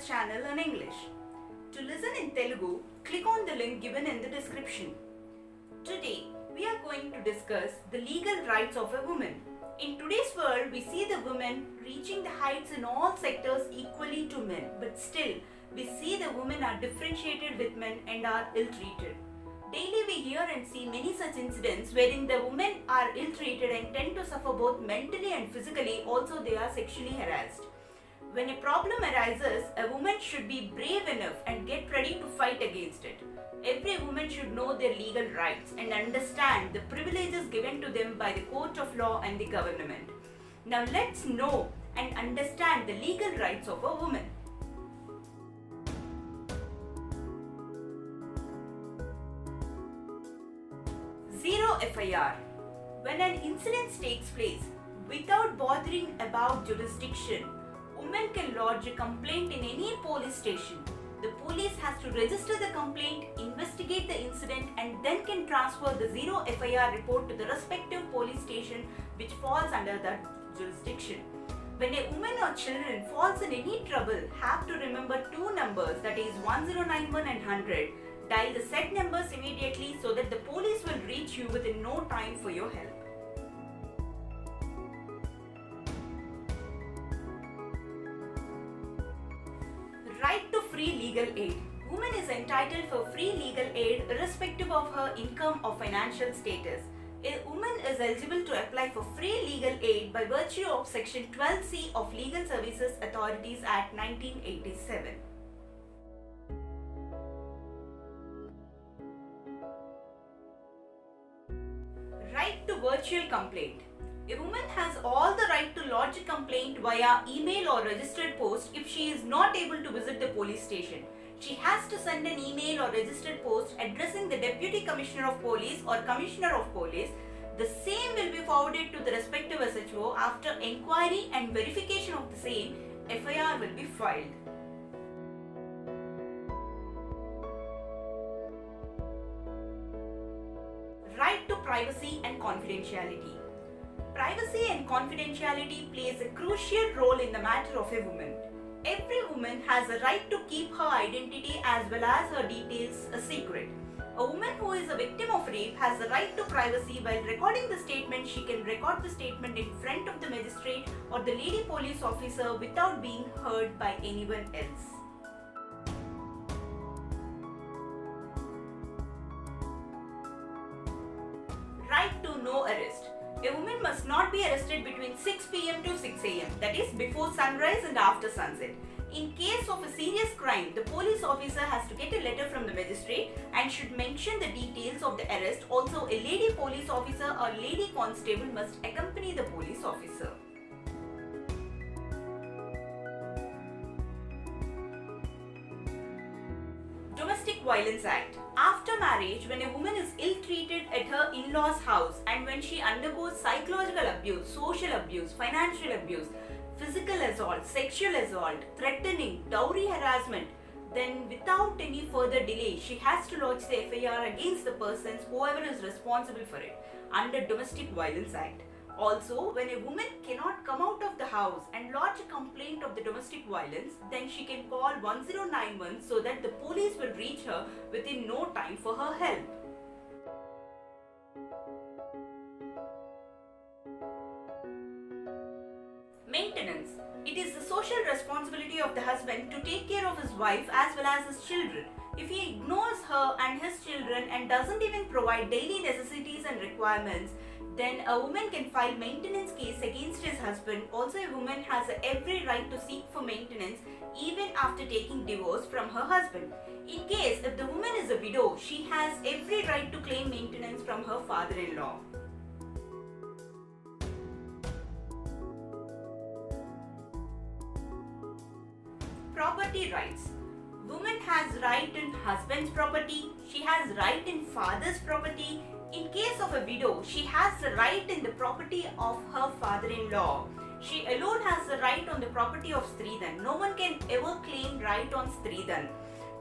this channel in English. To listen in Telugu, click on the link given in the description. Today, we are going to discuss the legal rights of a woman. In today's world, we see the women reaching the heights in all sectors equally to men, but still, we see the women are differentiated with men and are ill-treated. Daily we hear and see many such incidents wherein the women are ill-treated and tend to suffer both mentally and physically, also they are sexually harassed. When a problem arises, a woman should be brave enough and get ready to fight against it. Every woman should know their legal rights and understand the privileges given to them by the court of law and the government. Now let's know and understand the legal rights of a woman. Zero FIR. When an incident takes place, without bothering about jurisdiction, women can lodge a complaint in any police station. The police has to register the complaint, investigate the incident, and then can transfer the zero FIR report to the respective police station which falls under that jurisdiction. When a woman or children falls in any trouble, have to remember two numbers, that is 1091 and 100. Dial the said numbers immediately so that the police will reach you within no time for your help. Right to free legal aid. Woman is entitled for free legal aid irrespective of her income or financial status. A woman is eligible to apply for free legal aid by virtue of Section 12C of Legal Services Authorities Act 1987. Right to virtual complaint. A woman has all the right to lodge a complaint via email or registered post if she is not able to visit the police station. She has to send an email or registered post addressing the Deputy Commissioner of Police or Commissioner of Police. The same will be forwarded to the respective SHO. After enquiry and verification of the same, FIR will be filed. Right to privacy and confidentiality. Privacy and confidentiality plays a crucial role in the matter of a woman. Every woman has a right to keep her identity as well as her details a secret. A woman who is a victim of rape has the right to privacy. While recording the statement, she can record the statement in front of the magistrate or the lady police officer without being heard by anyone else. Right to no arrest. A woman must not be arrested between 6 p.m. to 6 a.m. that is before sunrise and after sunset. In case of a serious crime, the police officer has to get a letter from the magistrate and should mention the details of the arrest. Also, a lady police officer or lady constable must accompany the police officer. Domestic Violence Act. After marriage, when a woman is ill-treated at her in-laws' house and when she undergoes psychological abuse, social abuse, financial abuse, physical assault, sexual assault, threatening, dowry harassment, then without any further delay, she has to lodge the FIR against the persons, whoever is responsible for it, under Domestic Violence Act. Also, when a woman cannot come out of the house and lodge a complaint of the domestic violence, then she can call 1091 so that the police will reach her within no time for her help. Maintenance. It is the social responsibility of the husband to take care of his wife as well as his children. If he ignores her and his children and doesn't even provide daily necessities and requirements, then a woman can file maintenance case against his husband. Also, a woman has every right to seek for maintenance even after taking divorce from her husband. In case if the woman is a widow, she has every right to claim maintenance from her father-in-law. Property rights. Woman has right in husband's property, she has right in father's property. In case of a widow, she has the right in the property of her father-in-law. She alone has the right on the property of Stridhan. No one can ever claim right on Stridhan.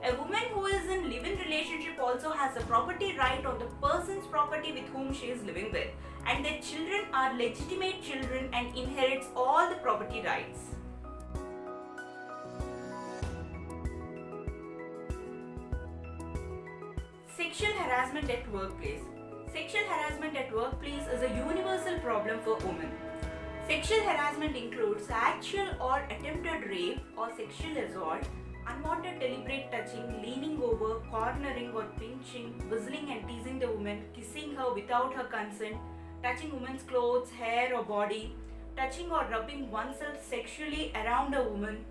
A woman who is in live-in relationship also has a property right on the person's property with whom she is living with, and their children are legitimate children and inherits all the property rights. Sexual harassment at workplace. Sexual harassment at workplace is a universal problem for women. Sexual harassment includes actual or attempted rape or sexual assault, unwanted deliberate touching, leaning over, cornering or pinching, whistling and teasing the woman, kissing her without her consent, touching woman's clothes, hair or body, touching or rubbing oneself sexually around a woman,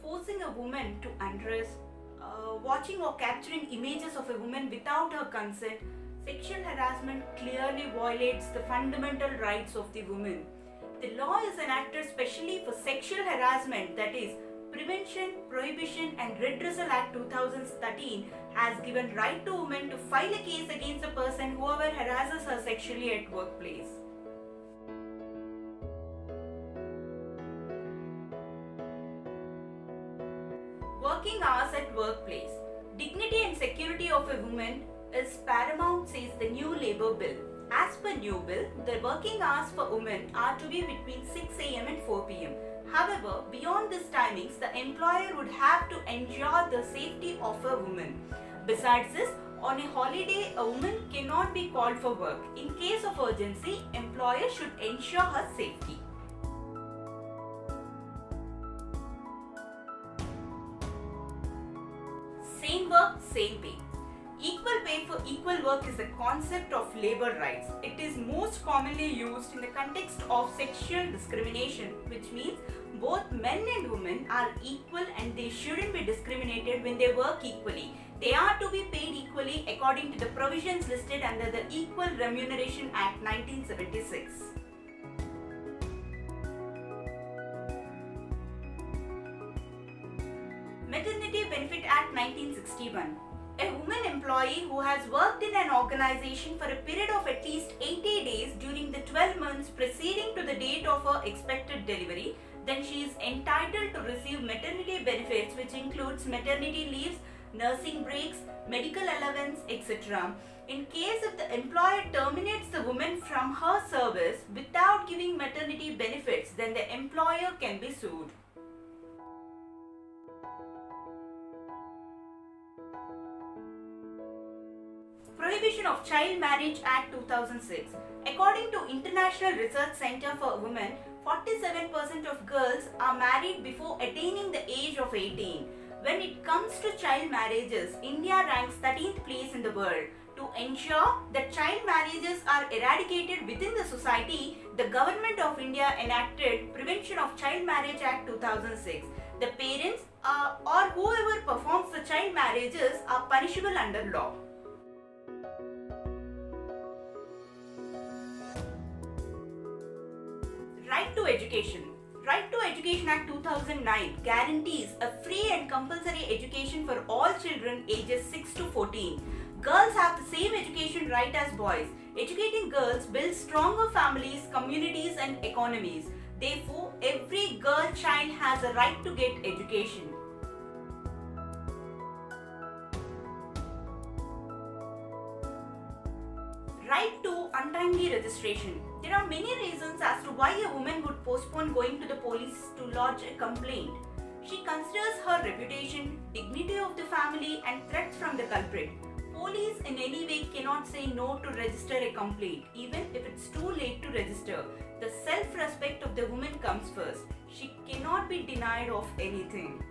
forcing a woman to undress, watching or capturing images of a woman without her consent. Sexual harassment clearly violates the fundamental rights of the woman. The law is enacted specially for sexual harassment, that is, Prevention, Prohibition and Redressal Act 2013 has given right to women to file a case against a person whoever harasses her sexually at workplace. Working hours at workplace. Dignity and security of a woman is paramount, says the new Labour Bill. As per new bill, the working hours for women are to be between 6 am and 4 pm. However, beyond these timings, the employer would have to ensure the safety of a woman. Besides this, on a holiday, a woman cannot be called for work. In case of urgency, employer should ensure her safety. Same work, same pay. Equal pay for equal work is the concept of labor rights. It is most commonly used in the context of sexual discrimination, which means both men and women are equal and they shouldn't be discriminated when they work equally. They are to be paid equally according to the provisions listed under the Equal Remuneration Act 1976. Maternity Benefit Act 1961. A woman employee who has worked in an organization for a period of at least 80 days during the 12 months preceding to the date of her expected delivery, then she is entitled to receive maternity benefits, which includes maternity leaves, nursing breaks, medical allowance, etc. In case if the employer terminates the woman from her service without giving maternity benefits, then the employer can be sued. Prohibition of Child Marriage Act 2006. According to International Research Center for Women, 47% of girls are married before attaining the age of 18. When it comes to child marriages, India ranks 13th place in the world. To ensure that child marriages are eradicated within the society, the Government of India enacted Prevention of Child Marriage Act 2006. The parents or whoever performs the child marriages are punishable under law. Right to Education. Right to Education Act 2009 guarantees a free and compulsory education for all children ages 6 to 14. Girls have the same education right as boys. Educating girls builds stronger families, communities and economies. Therefore, every girl child has a right to get education. Right to untimely registration. There are many reasons as to why a woman would postpone going to the police to lodge a complaint. She considers her reputation, dignity of the family and threats from the culprit. Police in any way cannot say no to register a complaint, even if it's too late to register. The self-respect of the woman comes first. She cannot be denied of anything.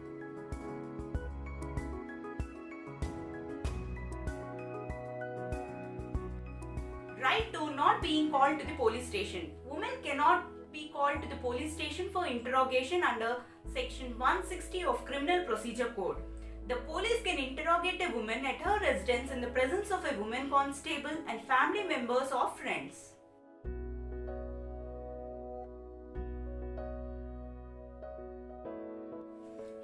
Right to not being called to the police station. Women cannot be called to the police station for interrogation under Section 160 of Criminal Procedure Code. The police can interrogate a woman at her residence in the presence of a woman constable and family members or friends.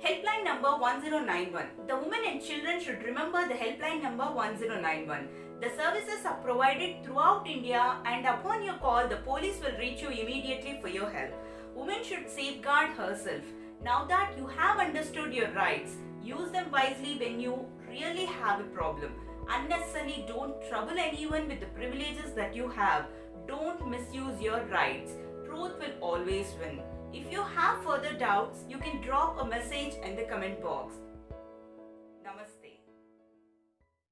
Helpline number 1091. The women and children should remember the helpline number 1091. The services are provided throughout India and upon your call, the police will reach you immediately for your help. Women should safeguard herself. Now that you have understood your rights, use them wisely when you really have a problem. Unnecessarily don't trouble anyone with the privileges that you have. Don't misuse your rights. Truth will always win. If you have further doubts, you can drop a message in the comment box. Namaste.